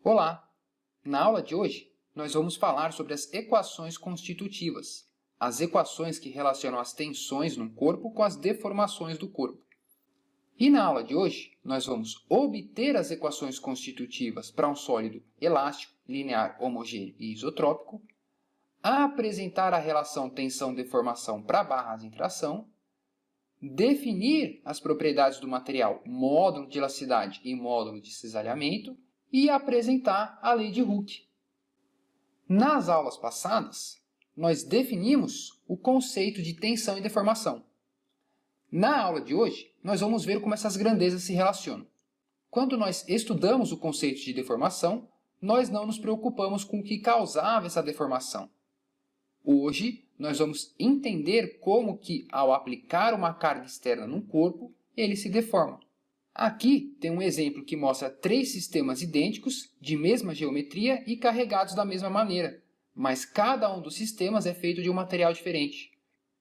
Olá! Na aula de hoje, nós vamos falar sobre as equações constitutivas, as equações que relacionam as tensões num corpo com as deformações do corpo. E na aula de hoje, nós vamos obter as equações constitutivas para um sólido elástico, linear, homogêneo e isotrópico, apresentar a relação tensão-deformação para barras em tração, definir as propriedades do material módulo de elasticidade e módulo de cisalhamento e apresentar a lei de Hooke. Nas aulas passadas, nós definimos o conceito de tensão e deformação. Na aula de hoje, nós vamos ver como essas grandezas se relacionam. Quando nós estudamos o conceito de deformação, nós não nos preocupamos com o que causava essa deformação. Hoje, nós vamos entender como que, ao aplicar uma carga externa num corpo, ele se deforma. Aqui tem um exemplo que mostra três sistemas idênticos, de mesma geometria e carregados da mesma maneira, mas cada um dos sistemas é feito de um material diferente.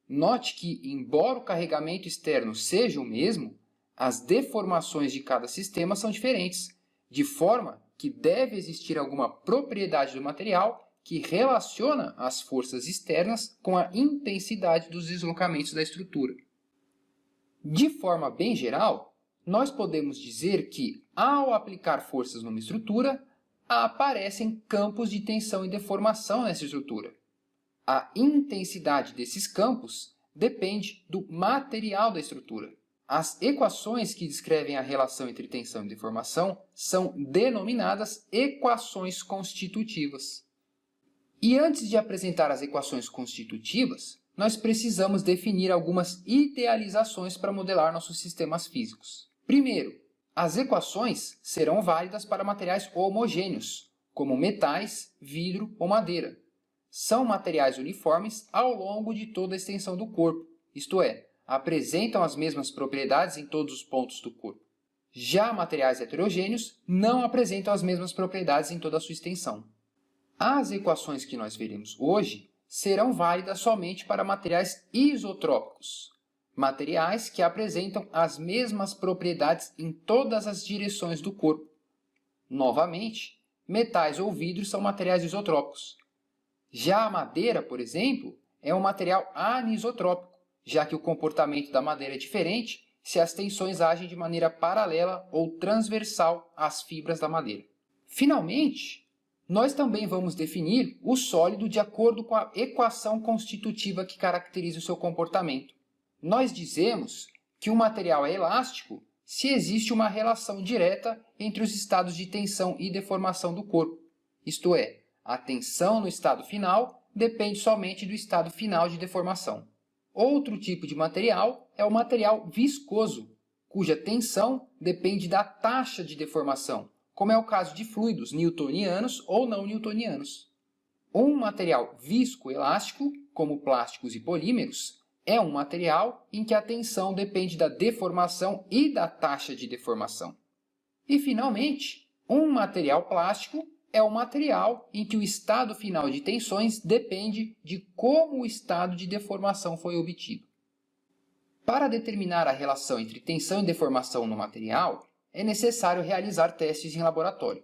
Note que, embora o carregamento externo seja o mesmo, as deformações de cada sistema são diferentes, de forma que deve existir alguma propriedade do material que relaciona as forças externas com a intensidade dos deslocamentos da estrutura. De forma bem geral, nós podemos dizer que, ao aplicar forças numa estrutura, aparecem campos de tensão e deformação nessa estrutura. A intensidade desses campos depende do material da estrutura. As equações que descrevem a relação entre tensão e deformação são denominadas equações constitutivas. E antes de apresentar as equações constitutivas, nós precisamos definir algumas idealizações para modelar nossos sistemas físicos. Primeiro, as equações serão válidas para materiais homogêneos, como metais, vidro ou madeira. São materiais uniformes ao longo de toda a extensão do corpo, isto é, apresentam as mesmas propriedades em todos os pontos do corpo. Já materiais heterogêneos não apresentam as mesmas propriedades em toda a sua extensão. As equações que nós veremos hoje serão válidas somente para materiais isotrópicos, materiais que apresentam as mesmas propriedades em todas as direções do corpo. Novamente, metais ou vidros são materiais isotrópicos. Já a madeira, por exemplo, é um material anisotrópico, já que o comportamento da madeira é diferente se as tensões agem de maneira paralela ou transversal às fibras da madeira. Finalmente, nós também vamos definir o sólido de acordo com a equação constitutiva que caracteriza o seu comportamento. Nós dizemos que o material é elástico se existe uma relação direta entre os estados de tensão e deformação do corpo. Isto é, a tensão no estado final depende somente do estado final de deformação. Outro tipo de material é o material viscoso, cuja tensão depende da taxa de deformação, como é o caso de fluidos newtonianos ou não newtonianos. Um material viscoelástico, como plásticos e polímeros, é um material em que a tensão depende da deformação e da taxa de deformação. E, finalmente, um material plástico é um material em que o estado final de tensões depende de como o estado de deformação foi obtido. Para determinar a relação entre tensão e deformação no material, é necessário realizar testes em laboratório.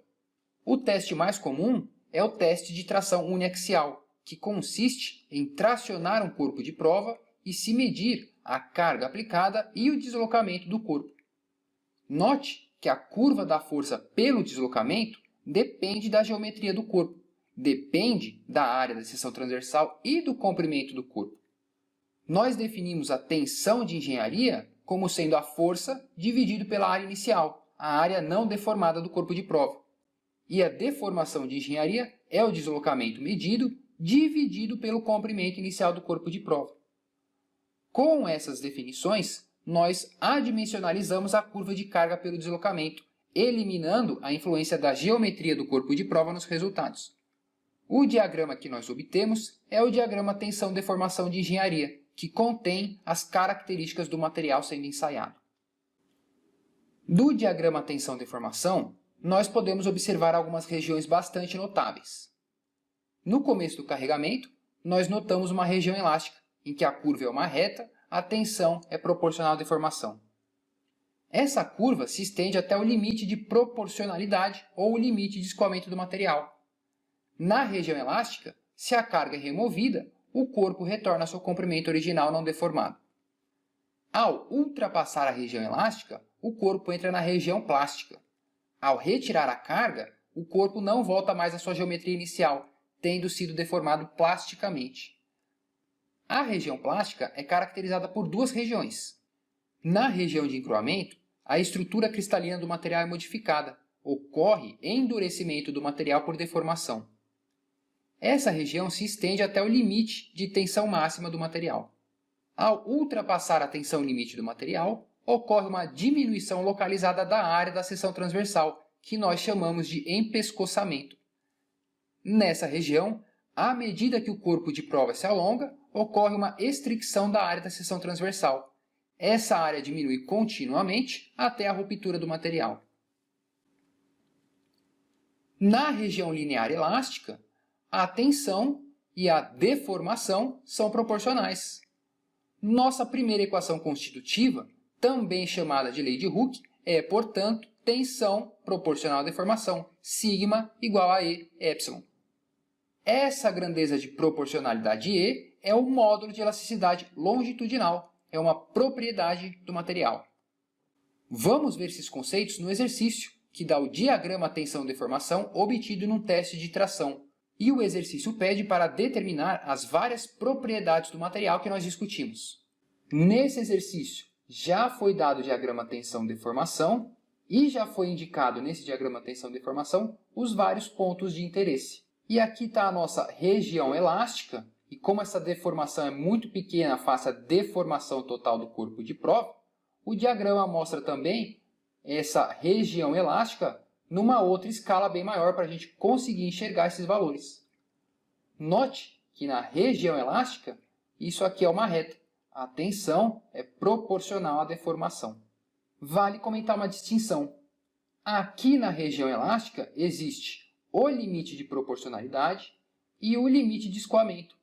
O teste mais comum é o teste de tração uniaxial, que consiste em tracionar um corpo de prova e se medir a carga aplicada e o deslocamento do corpo. Note que a curva da força pelo deslocamento depende da geometria do corpo, depende da área da seção transversal e do comprimento do corpo. Nós definimos a tensão de engenharia como sendo a força dividido pela área inicial, a área não deformada do corpo de prova. E a deformação de engenharia é o deslocamento medido dividido pelo comprimento inicial do corpo de prova. Com essas definições, nós adimensionalizamos a curva de carga pelo deslocamento, eliminando a influência da geometria do corpo de prova nos resultados. O diagrama que nós obtemos é o diagrama tensão-deformação de engenharia, que contém as características do material sendo ensaiado. Do diagrama tensão-deformação, nós podemos observar algumas regiões bastante notáveis. No começo do carregamento, nós notamos uma região elástica, em que a curva é uma reta, a tensão é proporcional à deformação. Essa curva se estende até o limite de proporcionalidade ou o limite de escoamento do material. Na região elástica, se a carga é removida, o corpo retorna ao seu comprimento original não deformado. Ao ultrapassar a região elástica, o corpo entra na região plástica. Ao retirar a carga, o corpo não volta mais à sua geometria inicial, tendo sido deformado plasticamente. A região plástica é caracterizada por duas regiões. Na região de encruamento, a estrutura cristalina do material é modificada, ocorre endurecimento do material por deformação. Essa região se estende até o limite de tensão máxima do material. Ao ultrapassar a tensão limite do material, ocorre uma diminuição localizada da área da seção transversal, que nós chamamos de empescoçamento. Nessa região, à medida que o corpo de prova se alonga, ocorre uma estricção da área da seção transversal. Essa área diminui continuamente até a ruptura do material. Na região linear elástica, a tensão e a deformação são proporcionais. Nossa primeira equação constitutiva, também chamada de lei de Hooke, é, portanto, tensão proporcional à deformação, sigma igual a E epsilon. Essa grandeza de proporcionalidade E é o módulo de elasticidade longitudinal, é uma propriedade do material. Vamos ver esses conceitos no exercício, que dá o diagrama tensão-deformação obtido num teste de tração. E o exercício pede para determinar as várias propriedades do material que nós discutimos. Nesse exercício, já foi dado o diagrama tensão-deformação e já foi indicado nesse diagrama tensão-deformação os vários pontos de interesse. E aqui está a nossa região elástica, e como essa deformação é muito pequena face à deformação total do corpo de prova, o diagrama mostra também essa região elástica numa outra escala bem maior para a gente conseguir enxergar esses valores. Note que na região elástica, isso aqui é uma reta. A tensão é proporcional à deformação. Vale comentar uma distinção. Aqui na região elástica existe o limite de proporcionalidade e o limite de escoamento.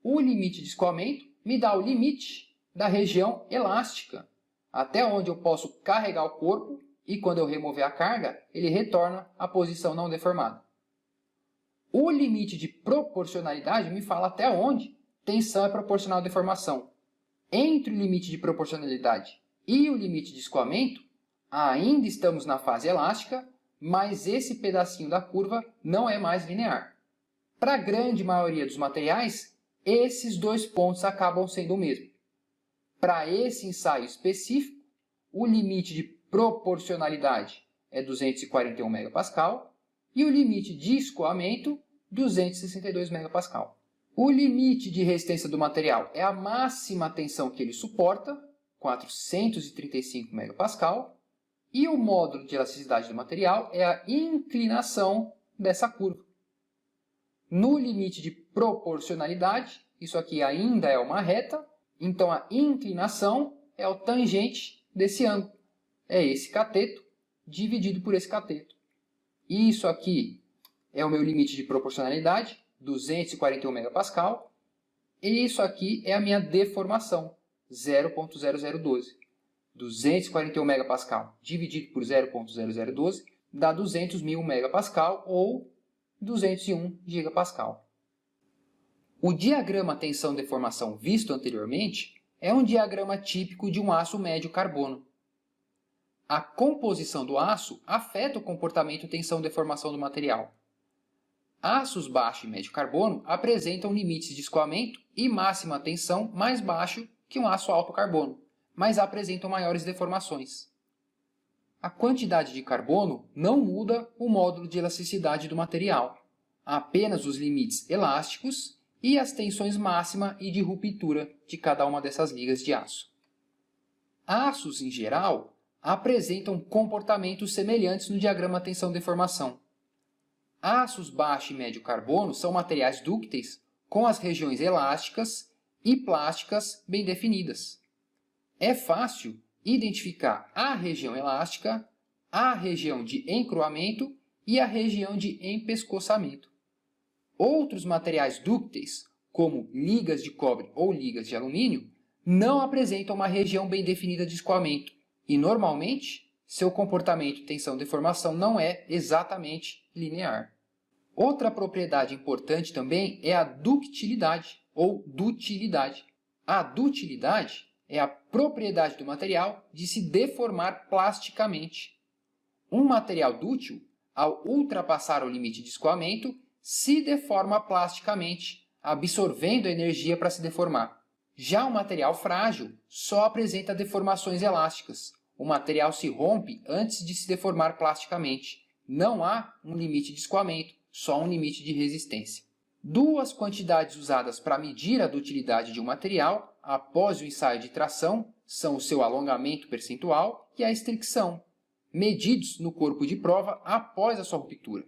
O limite de escoamento me dá o limite da região elástica, até onde eu posso carregar o corpo e quando eu remover a carga, ele retorna à posição não deformada. O limite de proporcionalidade me fala até onde tensão é proporcional à deformação. Entre o limite de proporcionalidade e o limite de escoamento, ainda estamos na fase elástica, mas esse pedacinho da curva não é mais linear. Para a grande maioria dos materiais, esses dois pontos acabam sendo o mesmo. Para esse ensaio específico, o limite de proporcionalidade é 241 MPa e o limite de escoamento 262 MPa. O limite de resistência do material é a máxima tensão que ele suporta, 435 MPa, e o módulo de elasticidade do material é a inclinação dessa curva. No limite de proporcionalidade, isso aqui ainda é uma reta, então a inclinação é o tangente desse ângulo. É esse cateto dividido por esse cateto. Isso aqui é o meu limite de proporcionalidade, 241 MPa, e isso aqui é a minha deformação, 0.0012. 241 MPa dividido por 0.0012 dá 200.000 MPa ou 201 GPa. O diagrama tensão-deformação visto anteriormente é um diagrama típico de um aço médio carbono. A composição do aço afeta o comportamento tensão-deformação do material. Aços baixo e médio carbono apresentam limites de escoamento e máxima tensão mais baixo que um aço alto carbono, mas apresentam maiores deformações. A quantidade de carbono não muda o módulo de elasticidade do material, apenas os limites elásticos e as tensões máxima e de ruptura de cada uma dessas ligas de aço. Aços, em geral, apresentam comportamentos semelhantes no diagrama tensão-deformação. Aços baixo e médio carbono são materiais dúcteis com as regiões elásticas e plásticas bem definidas. É fácil identificar a região elástica, a região de encruamento e a região de empescoçamento. Outros materiais dúcteis, como ligas de cobre ou ligas de alumínio, não apresentam uma região bem definida de escoamento E, normalmente, seu comportamento tensão-deformação não é exatamente linear. Outra propriedade importante também é a ductilidade, ou dutilidade. A dutilidade é a propriedade do material de se deformar plasticamente. Um material dútil, ao ultrapassar o limite de escoamento, se deforma plasticamente, absorvendo energia para se deformar. Já o material frágil só apresenta deformações elásticas. O material se rompe antes de se deformar plasticamente. Não há um limite de escoamento, só um limite de resistência. Duas quantidades usadas para medir a dutilidade de um material após o ensaio de tração são o seu alongamento percentual e a estricção, medidos no corpo de prova após a sua ruptura.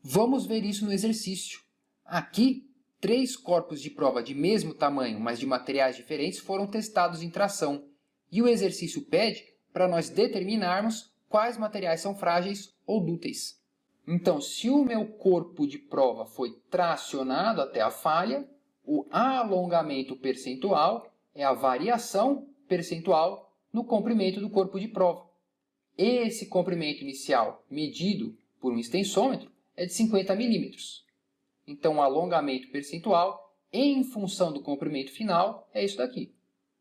Vamos ver isso no exercício. Aqui, 3 corpos de prova de mesmo tamanho, mas de materiais diferentes, foram testados em tração. E o exercício pede para nós determinarmos quais materiais são frágeis ou dúteis. Então, se o meu corpo de prova foi tracionado até a falha, o alongamento percentual é a variação percentual no comprimento do corpo de prova. Esse comprimento inicial, medido por um extensômetro, é de 50 milímetros. Então, o alongamento percentual, em função do comprimento final, é isso daqui.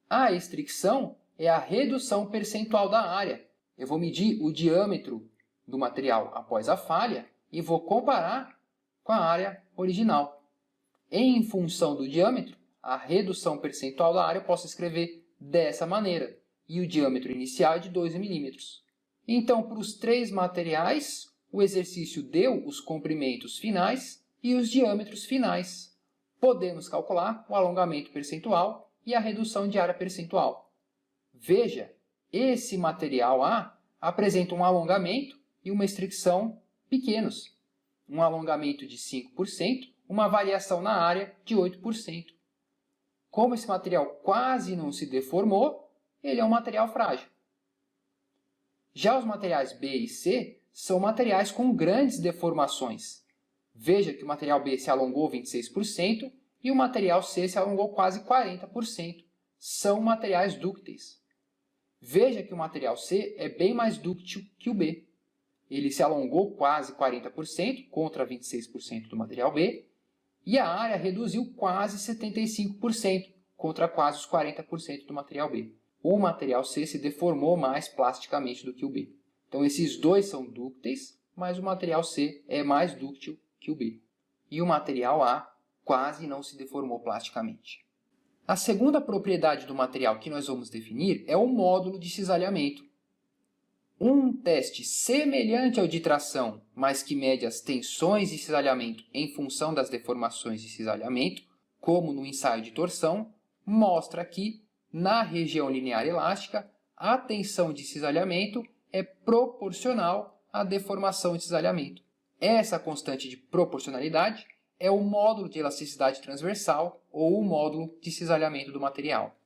A estricção é a redução percentual da área. Eu vou medir o diâmetro do material após a falha e vou comparar com a área original. Em função do diâmetro, a redução percentual da área eu posso escrever dessa maneira. E o diâmetro inicial é de 12 milímetros. Então, para os 3 materiais, o exercício deu os comprimentos finais e os diâmetros finais. Podemos calcular o alongamento percentual e a redução de área percentual. Veja, esse material A apresenta um alongamento e uma estricção pequenos. Um alongamento de 5%, uma variação na área de 8%. Como esse material quase não se deformou, ele é um material frágil. Já os materiais B e C são materiais com grandes deformações. Veja que o material B se alongou 26% e o material C se alongou quase 40%. São materiais dúcteis. Veja que o material C é bem mais dúctil que o B. Ele se alongou quase 40% contra 26% do material B e a área reduziu quase 75% contra quase os 40% do material B. O material C se deformou mais plasticamente do que o B. Então, esses dois são dúcteis, mas o material C é mais dúctil que o B. E o material A quase não se deformou plasticamente. A segunda propriedade do material que nós vamos definir é o módulo de cisalhamento. Um teste semelhante ao de tração, mas que mede as tensões de cisalhamento em função das deformações de cisalhamento, como no ensaio de torção, mostra que, na região linear elástica, a tensão de cisalhamento é proporcional à deformação de cisalhamento. Essa constante de proporcionalidade é o módulo de elasticidade transversal ou o módulo de cisalhamento do material.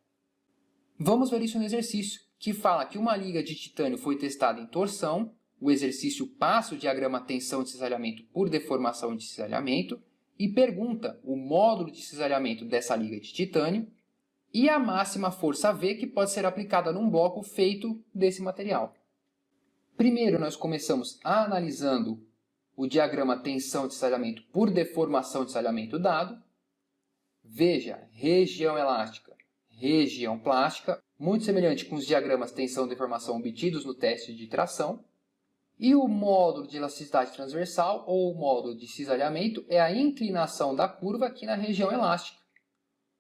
Vamos ver isso no exercício, que fala que uma liga de titânio foi testada em torção. O exercício passa o diagrama tensão de cisalhamento por deformação de cisalhamento e pergunta o módulo de cisalhamento dessa liga de titânio e a máxima força V que pode ser aplicada num bloco feito desse material. Primeiro, nós começamos analisando o diagrama tensão de cisalhamento por deformação de cisalhamento dado. Veja, região elástica, região plástica, muito semelhante com os diagramas tensão-deformação obtidos no teste de tração. E o módulo de elasticidade transversal, ou o módulo de cisalhamento, é a inclinação da curva aqui na região elástica.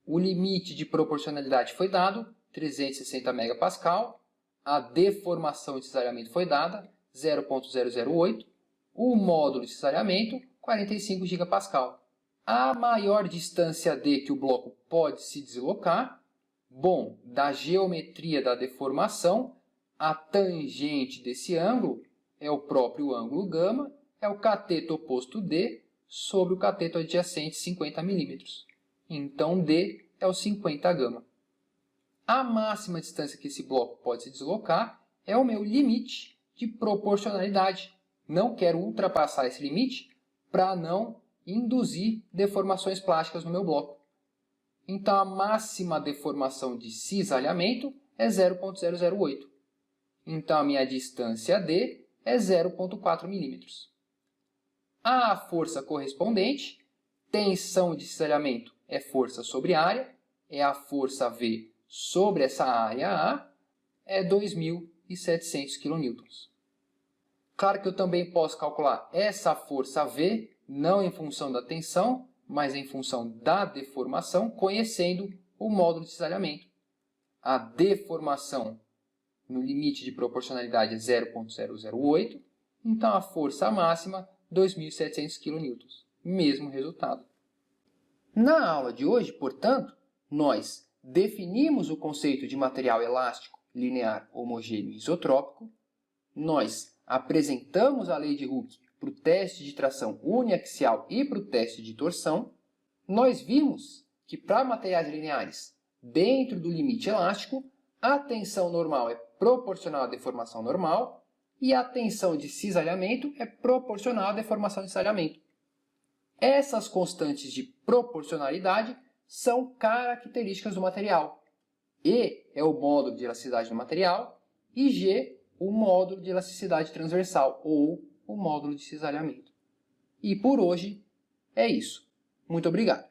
O limite de proporcionalidade foi dado, 360 MPa. A deformação de cisalhamento foi dada, 0,008. O módulo de cisalhamento, 45 GPa. A maior distância D que o bloco pode se deslocar, bom, da geometria da deformação, a tangente desse ângulo é o próprio ângulo gama, é o cateto oposto D sobre o cateto adjacente 50 mm. Então, D é o 50 gama. A máxima distância que esse bloco pode se deslocar é o meu limite de proporcionalidade. Não quero ultrapassar esse limite para não induzir deformações plásticas no meu bloco. Então, a máxima deformação de cisalhamento é 0,008. então a minha distância D é 0,4 milímetros. A força correspondente, tensão de cisalhamento é força sobre área, é a força V sobre essa área A, é 2.700 kN. Claro que eu também posso calcular essa força V, não em função da tensão, mas em função da deformação, conhecendo o módulo de cisalhamento. A deformação no limite de proporcionalidade é 0,008, então a força máxima 2.700 kN. Mesmo resultado. Na aula de hoje, portanto, nós definimos o conceito de material elástico, linear, homogêneo e isotrópico, nós apresentamos a lei de Hooke para o teste de tração uniaxial e para o teste de torção, nós vimos que para materiais lineares, dentro do limite elástico, a tensão normal é proporcional à deformação normal e a tensão de cisalhamento é proporcional à deformação de cisalhamento. Essas constantes de proporcionalidade são características do material. E é o módulo de elasticidade do material e G o módulo de elasticidade transversal ou o módulo de cisalhamento. E por hoje é isso. Muito obrigado.